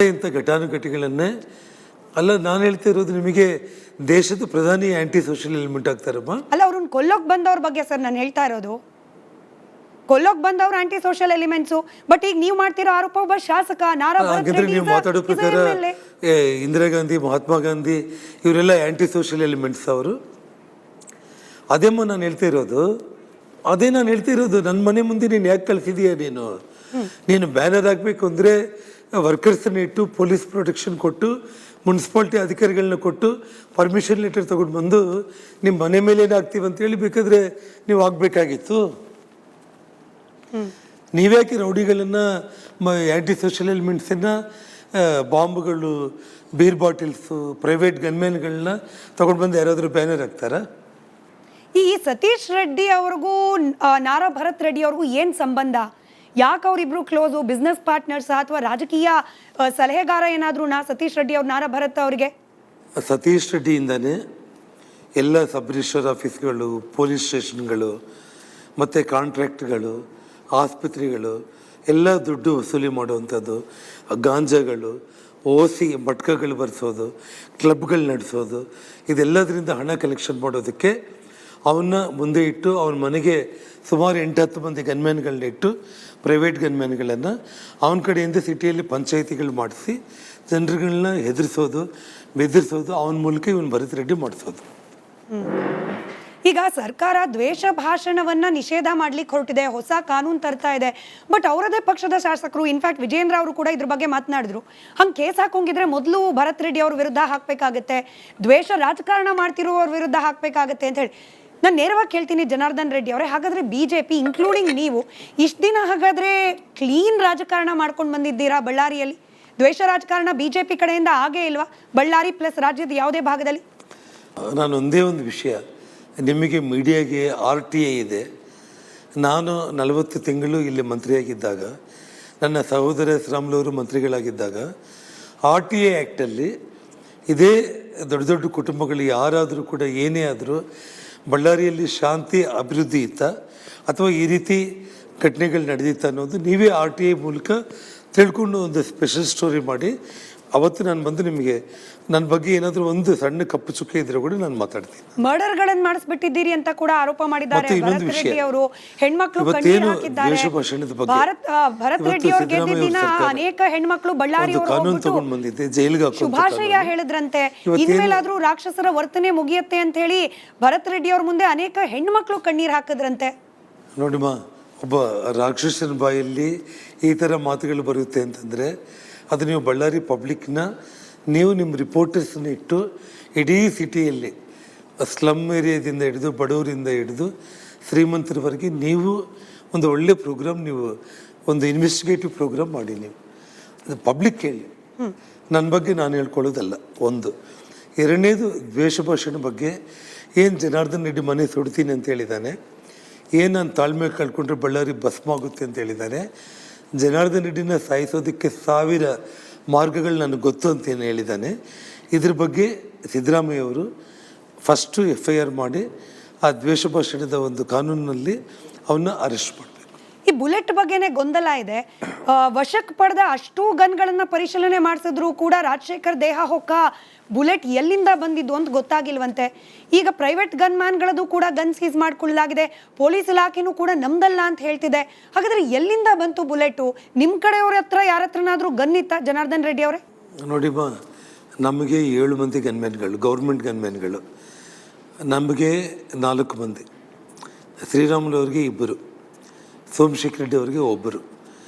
ಇಂಥ ಘಟಾನುಘಟಿಗಳನ್ನೇ ಅಲ್ಲ ನಾನು ಹೇಳ್ತಾ ಇರೋದು. ನಿಮಗೆ ದೇಶದ ಪ್ರಧಾನಿ ಆಂಟಿ ಸೋಷಿಯಲ್ ಎಲಿಮೆಂಟ್ ಆಗ್ತಾರಮ್ಮ. ಅಲ್ಲ, ಅವ್ರನ್ನ ಕೊಲ್ಲೋಕ್ ಬಂದವ್ರ ಬಗ್ಗೆ ಸರ್ ನಾನು ಹೇಳ್ತಾ ಇರೋದು. ಕೊಲ್ಲೋಕ್ ಬಂದವ್ರು ಆಂಟಿ ಸೋಷಿಯಲ್ ಎಲಿಮೆಂಟ್ಸು. ಬಟ್ ಈಗ ನೀವು ಮಾಡ್ತಿರೋ ಆರೋಪ ಒಬ್ಬ ಶಾಸಕ ನೀವು ಮಾತಾಡೋ ಪ್ರಕಾರ ಇಂದಿರಾ ಗಾಂಧಿ, ಮಹಾತ್ಮ ಗಾಂಧಿ ಇವರೆಲ್ಲ ಆಂಟಿ ಸೋಷಿಯಲ್ ಎಲಿಮೆಂಟ್ಸ್ ಅವರು. ಅದೇಮ್ಮ ನಾನು ಹೇಳ್ತಾ ಇರೋದು. ನನ್ನ ಮನೆ ಮುಂದೆ ನೀನು ಯಾಕೆ ಕಳಿಸಿದೀಯ? ನೀನು ಬ್ಯಾನರ್ ಹಾಕಬೇಕು ಅಂದರೆ ವರ್ಕರ್ಸನ್ನ ಇಟ್ಟು ಪೊಲೀಸ್ ಪ್ರೊಟೆಕ್ಷನ್ ಕೊಟ್ಟು ಮುನ್ಸಿಪಾಲ್ಟಿ ಅಧಿಕಾರಿಗಳನ್ನ ಕೊಟ್ಟು ಪರ್ಮಿಷನ್ ಲೆಟರ್ ತಗೊಂಡು ಬಂದು ನಿಮ್ಮ ಮನೆ ಮೇಲೆ ಏನಾಗ್ತೀವಿ ಅಂತೇಳಿ ಬೇಕಾದರೆ ನೀವು ಆಗಬೇಕಾಗಿತ್ತು. ನೀವ್ಯಾಕೆ ರೌಡಿಗಳನ್ನು ಆ್ಯಂಟಿ ಸೋಷಿಯಲ್ ಎಲಿಮೆಂಟ್ಸನ್ನು ಬಾಂಬ್ಗಳು, ಬೀರ್ ಬಾಟಿಲ್ಸು, ಪ್ರೈವೇಟ್ ಗನ್ಮ್ಯಾನ್ಗಳನ್ನ ತೊಗೊಂಡು ಬಂದು ಯಾರಾದರೂ ಬ್ಯಾನರ್ ಹಾಕ್ತಾರಾ? ಈ ಸತೀಶ್ ರೆಡ್ಡಿ ಅವ್ರಿಗೂ ನಾರಾ ಭರತ್ ರೆಡ್ಡಿ ಅವ್ರಿಗೂ ಏನು ಸಂಬಂಧ? ಯಾಕೆ ಅವರಿಬ್ರು ಕ್ಲೋಸು? ಬಿಸ್ನೆಸ್ ಪಾರ್ಟ್ನರ್ಸ್ ಅಥವಾ ರಾಜಕೀಯ ಸಲಹೆಗಾರ ಏನಾದ್ರೂ ಸತೀಶ್ ರೆಡ್ಡಿ ಅವ್ರು ನಾರಾ ಭರತ್ ಅವರಿಗೆ? ಸತೀಶ್ ರೆಡ್ಡಿಯಿಂದಾನೇ ಎಲ್ಲ ಸಬ್ ರಿಜಿಸ್ಟರ್ ಆಫೀಸ್ಗಳು, ಪೊಲೀಸ್ ಸ್ಟೇಷನ್ಗಳು ಮತ್ತು ಕಾಂಟ್ರಾಕ್ಟ್ಗಳು, ಆಸ್ಪತ್ರೆಗಳು ಎಲ್ಲ ದುಡ್ಡು ವಸೂಲಿ ಮಾಡುವಂಥದ್ದು, ಗಾಂಜಾಗಳು, ಓಸಿ ಮಟ್ಕಗಳು ಬರೆಸೋದು, ಕ್ಲಬ್ಗಳು ನಡೆಸೋದು, ಇದೆಲ್ಲದರಿಂದ ಹಣ ಕಲೆಕ್ಷನ್ ಮಾಡೋದಕ್ಕೆ ಅವನ್ನ ಮುಂದೆ ಇಟ್ಟು ಅವನ ಮನೆಗೆ ಸುಮಾರು 8-10 ಮಂದಿ ಗನ್ಮ್ಯಾನ್ಗಳನ್ನ ಇಟ್ಟು ಪ್ರೈವೇಟ್ ಗನ್ಮ್ಯಾನ್ಗಳನ್ನು ಅವನ ಕಡೆಯಿಂದ ಸಿಟಿಯಲ್ಲಿ ಪಂಚಾಯಿತಿಗಳು ಮಾಡಿಸಿ ಜನರುಗಳನ್ನ ಹೆದರಿಸೋದು, ಬೆದರಿಸೋದು, ಅವನ ಮೂಲಕ ಇವನು ಭರತ್ ರೆಡ್ಡಿ ಮಾಡಿಸೋದು. ಈಗ ಸರ್ಕಾರ ದ್ವೇಷ ಭಾಷಣವನ್ನ ನಿಷೇಧ ಮಾಡ್ಲಿಕ್ಕೆ ಹೊರಟಿದೆ, ಹೊಸ ಕಾನೂನು ತರ್ತಾ ಇದೆ. ಬಟ್ ಅವರದೇ ಪಕ್ಷದ ಶಾಸಕರು, ಇನ್ಫ್ಯಾಕ್ಟ್ ವಿಜೇಂದ್ರ ಅವರು ಕೂಡ ಇದ್ರ ಬಗ್ಗೆ ಮಾತನಾಡಿದ್ರು. ಹಂಗೆ ಕೇಸ್ ಹಾಕೊಂಗಿದ್ರೆ ಮೊದಲು ಭರತ್ ರೆಡ್ಡಿ ಅವ್ರ ವಿರುದ್ಧ ಹಾಕಬೇಕಾಗತ್ತೆ, ದ್ವೇಷ ರಾಜಕಾರಣ ಮಾಡ್ತಿರೋವ್ರ ವಿರುದ್ಧ ಹಾಕಬೇಕಾಗತ್ತೆ ಅಂತ ಹೇಳಿ. ನಾನು ನೇರವಾಗಿ ಕೇಳ್ತೀನಿ ಜನಾರ್ದನ್ ರೆಡ್ಡಿ ಅವರೇ, ಹಾಗಾದ್ರೆ ಬಿಜೆಪಿ ಇನ್ಕ್ಲೂಡಿಂಗ್ ನೀವು ಇಷ್ಟು ದಿನ ಹಾಗಾದ್ರೆ ಕ್ಲೀನ್ ರಾಜಕಾರಣ ಮಾಡ್ಕೊಂಡು ಬಂದಿದ್ದೀರಾ ಬಳ್ಳಾರಿಯಲ್ಲಿ? ದ್ವೇಷ ರಾಜಕಾರಣ ಬಿಜೆಪಿ ಕಡೆಯಿಂದ ಆಗೇ ಇಲ್ವಾ ಬಳ್ಳಾರಿ ಪ್ಲಸ್ ರಾಜ್ಯದ ಯಾವುದೇ ಭಾಗದಲ್ಲಿ? ನಾನು ಒಂದೇ ಒಂದು ವಿಷಯ, ನಿಮಗೆ ಮೀಡಿಯಾಗೆ RTA ಇದೆ. ನಾನು 40 ತಿಂಗಳು ಇಲ್ಲಿ ಮಂತ್ರಿಯಾಗಿದ್ದಾಗ, ನನ್ನ ಸಹೋದರ ಶ್ರಾಮ್ಲವರು ಮಂತ್ರಿಗಳಾಗಿದ್ದಾಗ RTA ಆ್ಯಕ್ಟಲ್ಲಿ ಇದೇ ದೊಡ್ಡ ದೊಡ್ಡ ಕುಟುಂಬಗಳು ಯಾರಾದರೂ ಕೂಡ ಏನೇ ಆದರೂ ಬಳ್ಳಾರಿಯಲ್ಲಿ ಶಾಂತಿ ಅಭಿವೃದ್ಧಿ ಇತ್ತ ಅಥವಾ ಈ ರೀತಿ ಘಟನೆಗಳು ನಡೆದಿತ್ತ ಅನ್ನೋದು ನೀವೇ RTA ಮೂಲಕ ತಿಳ್ಕೊಂಡು ಒಂದು ಸ್ಪೆಷಲ್ ಸ್ಟೋರಿ ಮಾಡಿ ಅವತ್ತು ನಾನು ಬಂದು ನಿಮಗೆ ನನ್ನ ಬಗ್ಗೆ ಏನಾದರೂ ಒಂದು ಸಣ್ಣ ಕಪ್ಪು ಚುಕ್ಕೆ ಇದ್ರೆ ಕೂಡ ನಾನು ಮಾತಾಡ್ತೀನಿ. ಮರ್ಡರ್ಗಳನ್ನು ಮಾಡಿಸ್ಬಿಟ್ಟಿದ್ದೀರಿ ಅಂತ ಕೂಡ ಆರೋಪ ಮಾಡಿದ್ದಾರೆ ಭರತ್ ರೆಡ್ಡಿ ಅವರು. ಹೆಣ್ಮಕ್ಳು ಕಣ್ಣೀರು ಹಾಕಿದ್ದಾರೆ. ಭರತ್ ರೆಡ್ಡಿ ಅವರು ಗೆದ್ದ ದಿನ ಅನೇಕ ಹೆಣ್ಮಕ್ಳು ಬಳ್ಳಾರಿ ಕಾನೂನು ತಗೊಂಡು ಬಂದಿದ್ದೆ, ಜೈಲಿಗೆ ಶುಭಾಶಯ ಹೇಳಿದ್ರಂತೆ. ಇನ್ಮೇಲಾದ್ರೂ ರಾಕ್ಷಸರ ವರ್ತನೆ ಮುಗಿಯುತ್ತೆ ಅಂತ ಹೇಳಿ ಭರತ್ ರೆಡ್ಡಿ ಅವ್ರ ಮುಂದೆ ಅನೇಕ ಹೆಣ್ಮಕ್ಳು ಕಣ್ಣೀರು ಹಾಕಿದ್ರಂತೆ. ನೋಡಿಮ್ಮ, ಒಬ್ಬ ರಾಕ್ಷಸನ ಬಾಯಲ್ಲಿ ಈ ಥರ ಮಾತುಗಳು ಬರುತ್ತೆ ಅಂತಂದರೆ ಅದು ನೀವು ಬಳ್ಳಾರಿ ಪಬ್ಲಿಕ್ನ, ನೀವು ನಿಮ್ಮ ರಿಪೋರ್ಟರ್ಸನ್ನ ಇಟ್ಟು ಇಡೀ ಸಿಟಿಯಲ್ಲಿ ಸ್ಲಮ್ ಏರಿಯಾದಿಂದ ಹಿಡಿದು ಬಡವರಿಂದ ಹಿಡಿದು ಶ್ರೀಮಂತರವರೆಗೆ ನೀವು ಒಂದು ಒಳ್ಳೆ ಪ್ರೋಗ್ರಾಮ್, ನೀವು ಒಂದು ಇನ್ವೆಸ್ಟಿಗೇಟಿವ್ ಪ್ರೋಗ್ರಾಮ್ ಮಾಡಿ. ನೀವು ಅದು ಪಬ್ಲಿಕ್ ಹೇಳಿ, ನನ್ನ ಬಗ್ಗೆ ನಾನು ಹೇಳ್ಕೊಳ್ಳೋದಲ್ಲ. ಒಂದು. ಎರಡನೇದು, ದ್ವೇಷ ಭಾಷಣ ಬಗ್ಗೆ ಏನು ಜನಾರ್ದನ್ ರೆಡ್ಡಿ ಮನೆ ಸುಡ್ತೀನಿ ಅಂತ ಹೇಳಿದ್ದಾನೆ, ಏನು ನಾನು ತಾಳ್ಮೆ ಕಳ್ಕೊಂಡ್ರೆ ಬಳ್ಳಾರಿ ಭಸ್ಮ ಆಗುತ್ತೆ ಅಂತ ಹೇಳಿದ್ದಾನೆ. ಜನಾರ್ದನ್ ರೆಡ್ಡಿನ ಸಾಯಿಸೋದಕ್ಕೆ 1000 ಮಾರ್ಗಗಳು ನನಗೆ ಗೊತ್ತು ಅಂತ ಏನು ಹೇಳಿದ್ದಾನೆ. ಇದ್ರ ಬಗ್ಗೆ ಸಿದ್ದರಾಮಯ್ಯವರು ಫಸ್ಟು FIR ಮಾಡಿ ಆ ದ್ವೇಷ ಭಾಷಣದ ಒಂದು ಕಾನೂನಿನಲ್ಲಿ ಅವನ್ನ ಅರೆಸ್ಟ್ ಮಾಡಬೇಕು. ಈ ಬುಲೆಟ್ ಬಗ್ಗೆನೇ ಗೊಂದಲ ಇದೆ. ವಶಕ್ಕೆ ಪಡೆದ ಅಷ್ಟೂ ಗನ್ಗಳನ್ನ ಪರಿಶೀಲನೆ ಮಾಡಿಸಿದ್ರು ಕೂಡ ರಾಜಶೇಖರ್ ದೇಹ ಹೊಕ್ಕ ಬುಲೆಟ್ ಎಲ್ಲಿಂದ ಬಂದಿದ್ದು ಅಂತ ಗೊತ್ತಾಗಿಲ್ವಂತೆ. ಈಗ ಪ್ರೈವೇಟ್ ಗನ್ ಮ್ಯಾನ್ಗಳದ್ದು ಕೂಡ ಗನ್ ಸೀಸ್ ಮಾಡ್ಕೊಳ್ಳಲಾಗಿದೆ. ಪೊಲೀಸ್ ಇಲಾಖೆನೂ ಕೂಡ ನಮ್ದಲ್ಲ ಅಂತ ಹೇಳ್ತಿದೆ. ಹಾಗಾದ್ರೆ ಎಲ್ಲಿಂದ ಬಂತು ಬುಲೆಟು? ನಿಮ್ಮ ಕಡೆಯವ್ರ ಹತ್ರ ಯಾರ ಹತ್ರನಾದ್ರೂ ಗನ್ ಇತ್ತ ಜನಾರ್ದನ್ ರೆಡ್ಡಿ ಅವರೇ? ನೋಡಿಮ್ಮ, ನಮಗೆ 7 ಮಂದಿ ಗನ್ಮ್ಯಾನ್ಗಳು, ಗೌರ್ಮೆಂಟ್ ಗನ್ಮ್ಯಾನ್ಗಳು. ನಮಗೆ 4 ಮಂದಿ, ಶ್ರೀರಾಮುಲು ಅವ್ರಿಗೆ 2, ಸೋಮಶೇಖರ್ ರೆಡ್ಡಿ ಅವರಿಗೆ 1.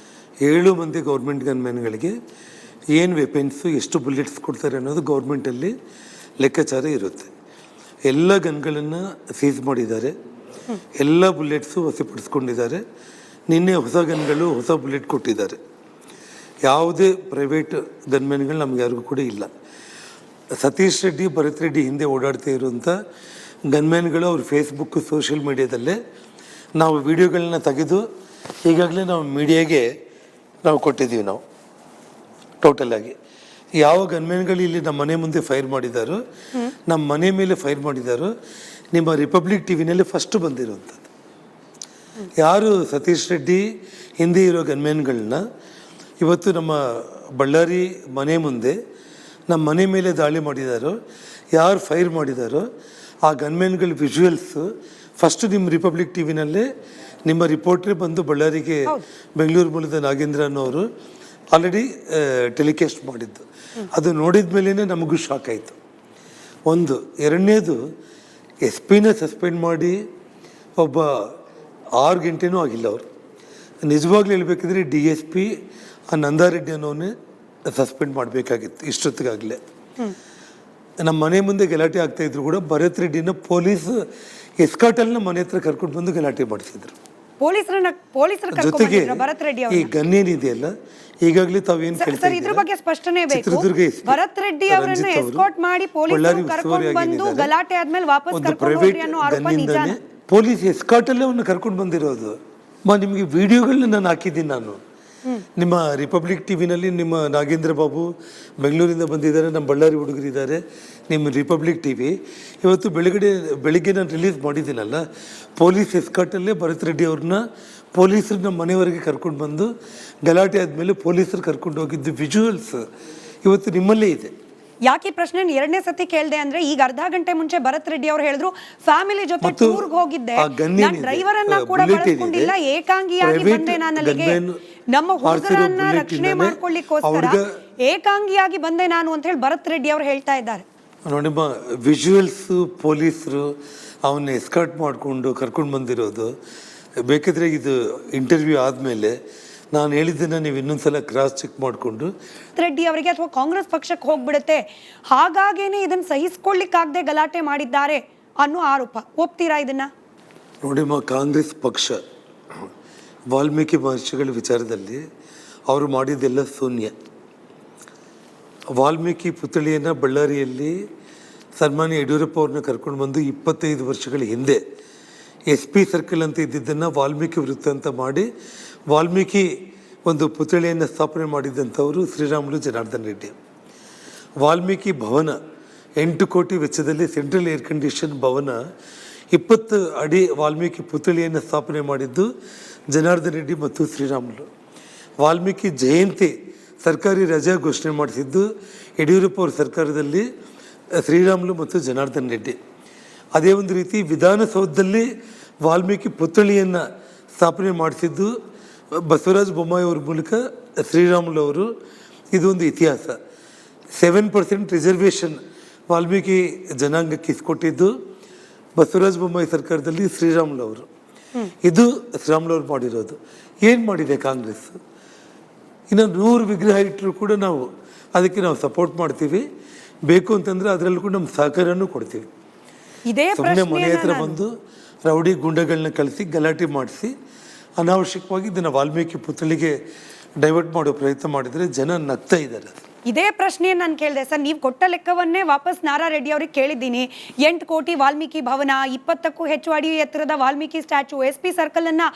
7 ಮಂದಿ ಗೌರ್ಮೆಂಟ್ ಗನ್ಮ್ಯಾನ್ಗಳಿಗೆ ಏನು ವೆಪನ್ಸು, ಎಷ್ಟು ಬುಲೆಟ್ಸ್ ಕೊಡ್ತಾರೆ ಅನ್ನೋದು ಗೌರ್ಮೆಂಟಲ್ಲಿ ಲೆಕ್ಕಾಚಾರ ಇರುತ್ತೆ. ಎಲ್ಲ ಗನ್ಗಳನ್ನು ಸೀಸ್ ಮಾಡಿದ್ದಾರೆ, ಎಲ್ಲ ಬುಲೆಟ್ಸು ವಶಪಡಿಸ್ಕೊಂಡಿದ್ದಾರೆ. ನಿನ್ನೆ ಹೊಸ ಗನ್ಗಳು, ಹೊಸ ಬುಲೆಟ್ ಕೊಟ್ಟಿದ್ದಾರೆ. ಯಾವುದೇ ಪ್ರೈವೇಟ್ ಗನ್ಮ್ಯಾನ್ಗಳು ನಮ್ಗೆ ಯಾರಿಗೂ ಕೂಡ ಇಲ್ಲ. ಸತೀಶ್ ರೆಡ್ಡಿ, ಭರತ್ ರೆಡ್ಡಿ ಹಿಂದೆ ಓಡಾಡ್ತಾ ಇರುವಂಥ ಗನ್ಮ್ಯಾನ್ಗಳು ಅವ್ರ ಫೇಸ್ಬುಕ್, ಸೋಷಿಯಲ್ ಮೀಡಿಯಾದಲ್ಲೇ ನಾವು ವಿಡಿಯೋಗಳನ್ನ ತೆಗೆದು ಈಗಾಗಲೇ ನಾವು ಮೀಡಿಯಾಗೆ ನಾವು ಕೊಟ್ಟಿದ್ದೀವಿ. ನಾವು ಟೋಟಲ್ ಆಗಿ ಯಾವ ಗನ್ಮ್ಯಾನ್ಗಳು ಇಲ್ಲಿ ನಮ್ಮ ಮನೆ ಮುಂದೆ ಫೈರ್ ಮಾಡಿದಾರೋ, ನಮ್ಮ ಮನೆ ಮೇಲೆ ಫೈರ್ ಮಾಡಿದಾರೋ, ನಿಮ್ಮ ರಿಪಬ್ಲಿಕ್ ಟಿವಿನಲ್ಲಿ ಫಸ್ಟ್ ಬಂದಿರುವಂಥದ್ದು. ಯಾರು ಸತೀಶ್ ರೆಡ್ಡಿ ಹಿಂದೆ ಇರೋ ಗನ್ಮ್ಯಾನ್ಗಳನ್ನ ಇವತ್ತು ನಮ್ಮ ಬಳ್ಳಾರಿ ಮನೆ ಮುಂದೆ ನಮ್ಮ ಮನೆ ಮೇಲೆ ದಾಳಿ ಮಾಡಿದಾರೋ, ಯಾರು ಫೈರ್ ಮಾಡಿದಾರೋ ಆ ಗನ್ಮೆನ್ಗಳ ವಿಜುವಲ್ಸು ಫಸ್ಟ್ ನಿಮ್ಮ ರಿಪಬ್ಲಿಕ್ ಟಿ ವಿನಲ್ಲೇ ನಿಮ್ಮ ರಿಪೋರ್ಟ್ರೇ ಬಂದು ಬಳ್ಳಾರಿಗೆ ಬೆಂಗಳೂರು ಮೂಲದ ನಾಗೇಂದ್ರ ಅನ್ನೋರು ಆಲ್ರೆಡಿ ಟೆಲಿಕಾಸ್ಟ್ ಮಾಡಿದ್ದು. ಅದು ನೋಡಿದ ಮೇಲೇ ನಮಗೂ ಶಾಕ್ ಆಯಿತು. ಒಂದು. ಎರಡನೇದು, ಎಸ್ ಪಿನ ಸಸ್ಪೆಂಡ್ ಮಾಡಿ ಒಬ್ಬ 6 ಗಂಟೆನೂ ಆಗಿಲ್ಲ ಅವರು. ನಿಜವಾಗ್ಲೂ ಹೇಳ್ಬೇಕಿದ್ರೆ DSP ಆ ನಂದಾರೆಡ್ಡಿ ಅನ್ನೋನೇ ಸಸ್ಪೆಂಡ್ ಮಾಡಬೇಕಾಗಿತ್ತು ಇಷ್ಟೊತ್ತಿಗಾಗಲೇ. ನಮ್ಮ ಮನೆ ಮುಂದೆ ಗಲಾಟೆ ಆಗ್ತಾ ಇದ್ರು ಕೂಡ ಭರತ್ ರೆಡ್ಡಿನ ಪೊಲೀಸ್ ಎಸ್ಕಾಟಲ್ನ ಮನೆ ಹತ್ರ ಕರ್ಕೊಂಡು ಬಂದು ಗಲಾಟೆ ಮಾಡಿಸಿದ್ರು. ಜೊತೆಗೆ ಭರತ್ ರೆಡ್ಡಿ ಈ ಗನ್ ಏನಿದೆಯಲ್ಲ, ಈಗಾಗಲೇ ತಾವೇನು ಸರ್ ಇದ್ರ ಬಗ್ಗೆ ಸ್ಪಷ್ಟನೆ ಬೇಕು. ಚಿತ್ರದುರ್ಗ ಭರತ್ ರೆಡ್ಡಿ ಅವರನ್ನ ಎಸ್ಕಾಟ್ ಮಾಡಿ ಪೊಲೀಸರು ಕರ್ಕೊಂಡು ಬಂದು ಗಲಾಟೆ ಆದ್ಮೇಲೆ ವಾಪಸ್ ಕರ್ಕೊಂಡು ಹೋಗ್ರಿ ಅನ್ನೋ ಆರೋಪ ನಿಜಾನಾ? ಪೊಲೀಸ್ ಎಸ್ಕಾಟಲ್ಲೇ ಅವನ್ನ ಕರ್ಕೊಂಡು ಬಂದಿರೋದು. ನಿಮಗೆ ವಿಡಿಯೋಗಳನ್ನ ನಾನು ಹಾಕಿದ್ದೀನಿ. ನಾನು ನಿಮ್ಮ ರಿಪಬ್ಲಿಕ್ ಟಿ ವಿನಲ್ಲಿ ನಿಮ್ಮ ನಾಗೇಂದ್ರ ಬಾಬು ಬೆಂಗಳೂರಿಂದ ಬಂದಿದ್ದಾರೆ, ನಮ್ಮ ಬಳ್ಳಾರಿ ಹುಡುಗರಿದ್ದಾರೆ. ನಿಮ್ಮ ರಿಪಬ್ಲಿಕ್ ಟಿ ವಿ ಇವತ್ತು ಬೆಳಿಗ್ಗೆ ನಾನು ರಿಲೀಸ್ ಮಾಡಿದ್ದೀನಲ್ಲ, ಪೊಲೀಸ್ ಎಸ್ಕಾಟಲ್ಲೇ ಭರತ್ ರೆಡ್ಡಿ ಅವ್ರನ್ನ ಪೊಲೀಸರು ನಮ್ಮ ಮನೆಯವರೆಗೆ ಕರ್ಕೊಂಡು ಬಂದು ಗಲಾಟೆ ಆದಮೇಲೆ ಪೊಲೀಸರು ಕರ್ಕೊಂಡು ಹೋಗಿದ್ದು ವಿಜುವಲ್ಸ್ ಇವತ್ತು ನಿಮ್ಮಲ್ಲೇ ಇದೆ. ಯಾಕೆ ಈ ಪ್ರಶ್ನೆ ಎರಡನೇ ಸತಿ ಕೇಳಿದೆ ಅಂದ್ರೆ, ಈಗ ಅರ್ಧ ಗಂಟೆ ಮುಂಚೆ ಭರತ್ ರೆಡ್ಡಿ ಅವರು ಹೇಳಿದ್ರು ಫ್ಯಾಮಿಲಿ ಜೊತೆ ಟೂರ್ಗೆ ಹೋಗಿದ್ದೆ, ಡ್ರೈವರ್ ಅನ್ನ ಕೂಡ ಬಳಸ್ಕೊಂಡಿಲ್ಲ, ಏಕಾಂಗಿಯಾಗಿ ಬಂದೆ ನಾನು ಅಲ್ಲಿಗೆ, ನಮ್ಮ ಹುಡುಗರನ್ನ ರಕ್ಷಣೆ ಮಾಡ್ಕೊಳ್ಳಿಕ್ಕೋಸ್ಕರ ಏಕಾಂಗಿಯಾಗಿ ಬಂದೆ ನಾನು ಅಂತ ಹೇಳಿ ಭರತ್ ರೆಡ್ಡಿ ಅವರು ಹೇಳ್ತಾ ಇದ್ದಾರೆ. ನೋಡಿಮ್ಮ, ವಿಜುವಲ್ಸ್ ಪೊಲೀಸರು ಅವನ್ನ ಎಸ್ಕಾರ್ಟ್ ಮಾಡಿಕೊಂಡು ಕರ್ಕೊಂಡು ಬಂದಿರೋದು. ಬೇಕಿದ್ರೆ ಇದು ಇಂಟರ್ವ್ಯೂ ಆದಮೇಲೆ ನಾನು ಹೇಳಿದ್ದನ್ನು ನೀವು ಇನ್ನೊಂದ್ಸಲ ಕ್ರಾಸ್ ಚೆಕ್ ಮಾಡಿಕೊಂಡು ರೆಡ್ಡಿ ಅವರಿಗೆ ಅಥವಾ ಕಾಂಗ್ರೆಸ್ ಪಕ್ಷಕ್ಕೆ ಹೋಗ್ಬಿಡುತ್ತೆ, ಹಾಗಾಗೇನೆ ಇದನ್ನು ಸಹಿಸ್ಕೊಳ್ಳಿಕ್ಕಾಗದೆ ಗಲಾಟೆ ಮಾಡಿದ್ದಾರೆ ಅನ್ನೋ ಆರೋಪ. ಒಪ್ತೀರಾ ಇದನ್ನ? ನೋಡಿಮ್ಮ, ಕಾಂಗ್ರೆಸ್ ಪಕ್ಷ ವಾಲ್ಮೀಕಿ ಮಹರ್ಷಿಗಳ ವಿಚಾರದಲ್ಲಿ ಅವರು ಮಾಡಿದ್ದೆಲ್ಲ ಶೂನ್ಯ. ವಾಲ್ಮೀಕಿ ಪುತ್ಥಳಿಯನ್ನು ಬಳ್ಳಾರಿಯಲ್ಲಿ ಸನ್ಮಾನ್ಯ ಯಡಿಯೂರಪ್ಪ ಅವ್ರನ್ನ ಕರ್ಕೊಂಡು ಬಂದು 25 ವರ್ಷಗಳ ಹಿಂದೆ SP ಸರ್ಕಲ್ ಅಂತ ಇದ್ದಿದ್ದನ್ನು ವಾಲ್ಮೀಕಿ ವೃತ್ತ ಅಂತ ಮಾಡಿ ವಾಲ್ಮೀಕಿ ಒಂದು ಪುತ್ಥಳಿಯನ್ನು ಸ್ಥಾಪನೆ ಮಾಡಿದ್ದಂಥವರು ಶ್ರೀರಾಮುಲು ಜನಾರ್ದನ್ ರೆಡ್ಡಿ. ವಾಲ್ಮೀಕಿ ಭವನ 8 ಕೋಟಿ ವೆಚ್ಚದಲ್ಲಿ ಸೆಂಟ್ರಲ್ ಏರ್ ಕಂಡೀಷನ್ ಭವನ 20 ಅಡಿ ವಾಲ್ಮೀಕಿ ಪುತ್ಥಳಿಯನ್ನು ಸ್ಥಾಪನೆ ಮಾಡಿದ್ದು ಜನಾರ್ದನ್ ರೆಡ್ಡಿ ಮತ್ತು ಶ್ರೀರಾಮುಲು. ವಾಲ್ಮೀಕಿ ಜಯಂತಿ ಸರ್ಕಾರಿ ರಜಾ ಘೋಷಣೆ ಮಾಡಿಸಿದ್ದು ಯಡಿಯೂರಪ್ಪ ಅವ್ರ ಸರ್ಕಾರದಲ್ಲಿ ಶ್ರೀರಾಮುಲು ಮತ್ತು ಜನಾರ್ದನ್ ರೆಡ್ಡಿ. ಅದೇ ಒಂದು ರೀತಿ ವಿಧಾನಸೌಧದಲ್ಲಿ ವಾಲ್ಮೀಕಿ ಪುತ್ಥಳಿಯನ್ನು ಸ್ಥಾಪನೆ ಮಾಡಿಸಿದ್ದು ಬಸವರಾಜ ಬೊಮ್ಮಾಯಿ ಅವ್ರ ಮೂಲಕ ಶ್ರೀರಾಮುಲು ಅವರು. ಇದೊಂದು ಇತಿಹಾಸ. 7% ರಿಸರ್ವೇಷನ್ ವಾಲ್ಮೀಕಿ ಜನಾಂಗಕ್ಕೆ ಇಸ್ಕೊಟ್ಟಿದ್ದು ಬಸವರಾಜ ಬೊಮ್ಮಾಯಿ ಸರ್ಕಾರದಲ್ಲಿ ಶ್ರೀರಾಮುಲು ಅವರು. ಇದು ಶ್ರೀರಾಮುಲು ಅವರು ಮಾಡಿರೋದು. ಏನು ಮಾಡಿದೆ ಕಾಂಗ್ರೆಸ್? ಇನ್ನು 100 ವಿಗ್ರಹ ಇಟ್ಟರು ಕೂಡ ಅದಕ್ಕೆ ನಾವು ಸಪೋರ್ಟ್ ಮಾಡ್ತೀವಿ. ಬೇಕು ಅಂತಂದ್ರೆ ಅದರಲ್ಲೂ ಕೂಡ ನಮ್ಮ ಸಹಕಾರನೂ ಕೊಡ್ತೀವಿ. ಸುಮ್ಮನೆ ಮನೆ ಹತ್ರ ಬಂದು ರೌಡಿ ಗುಂಡಗಳನ್ನ ಕಳಿಸಿ ಗಲಾಟೆ ಮಾಡಿಸಿ ಅನಾವಶ್ಯಕವಾಗಿ ಇದನ್ನು ವಾಲ್ಮೀಕಿ ಪುತ್ಥಳಿಗೆ ಡೈವರ್ಟ್ ಮಾಡೋ ಪ್ರಯತ್ನ ಮಾಡಿದರೆ ಜನ ನಗ್ತಾ ಇದ್ದಾರೆ. ಇದೇ ಪ್ರಶ್ನೆಯನ್ನು ನಾನು ಕೇಳಿದೆ ಸರ್. ನೀವು ಕೊಟ್ಟ ಲೆಕ್ಕವನ್ನೇ ವಾಪಸ್ ನಾರಾ ರೆಡ್ಡಿ ಅವ್ರಿಗೆ ಕೇಳಿದ್ದೀನಿ. 8 ಕೋಟಿ ವಾಲ್ಮೀಕಿ ಭವನ, 20ಕ್ಕೂ ಹೆಚ್ಚು ಅಡಿ ಎತ್ತರದ ವಾಲ್ಮೀಕಿ ಸ್ಟ್ಯಾಚು, SP ಸರ್ಕಲ್ ಅನ್ನ